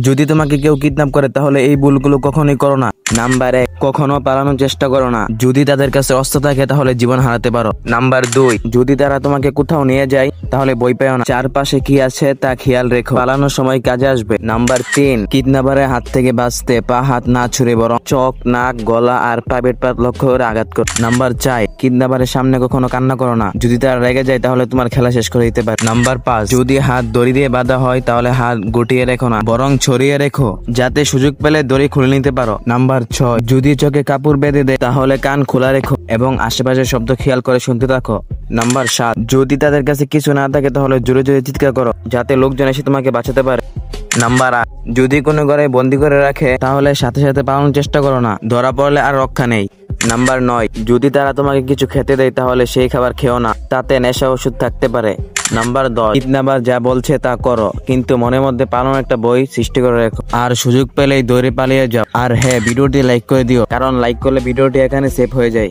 যদি তোমাকে কেউ কিডন্যাপ করে তাহলে এই ভুলগুলো কখনোই করো না। নাম্বার 1, কখনো পালানোর চেষ্টা করো না। যদি তাদের কাছে অস্ত্র থাকে তাহলে জীবন হারাতে পারো। নাম্বার 2, যদি তারা তোমাকে কোথাও নিয়ে যায় তাহলে ভয় পেও না, চারপাশে কি আছে তা খেয়াল রেখো, পালানোর সময় কাজে আসবে। নাম্বার 3, কিডন্যাপারের হাত থেকে বাঁচতে পা হাত না ছুড়ে বরং চোখ, নাক, গলা আর প্রাইভেট পার্ট লক্ষ্য করে আঘাত করো। নাম্বার 4, কিডন্যাপারের সামনে কখনো কান্না করো না, যদি তারা রেগে যায় তাহলে তোমার খেলা শেষ করে দিতে পারে। নাম্বার 5, যদি হাত দড়ি দিয়ে বাঁধা হয় তাহলে হাত গুটিয়ে রেখো না, বরং ছড়িয়ে রেখো যাতে সুযোগ পেলে দড়ি খুলে নিতে পারো। নাম্বার 6, যদি চোখে কাপড় বেঁধে দেয় তাহলে কান খোলা রেখো এবং আশেপাশের শব্দ খেয়াল করে শুনতে থাকো। নাম্বার 7, যদি তাদের কাছে কিছু না থাকে তাহলে জোরে জোরে চিৎকার করো যাতে লোকজন এসে তোমাকে বাঁচাতে পারে। নাম্বার 8, যদি কোনো ঘরে বন্দি করে রাখে তাহলে সাথে সাথে পালানোর চেষ্টা করো না, ধরা পড়লে আর রক্ষা নেই। নাম্বার 9, যদি তারা তোমাকে কিছু খেতে দেয় তাহলে সেই খাবার খেও না, তাতে নেশা ওষুধ থাকতে পারে। নাম্বার 10, কিডন্যাপার যা বলছে তা করো, কিন্তু মনের মধ্যে পালানোর একটা বই সৃষ্টি করে রাখো আর সুযোগ পেলেই দৌড়ে পালিয়ে যাও। আর হ্যাঁ, ভিডিওটি লাইক করে দিও, কারণ লাইক করলে ভিডিওটি এখানে সেভ হয়ে যায়।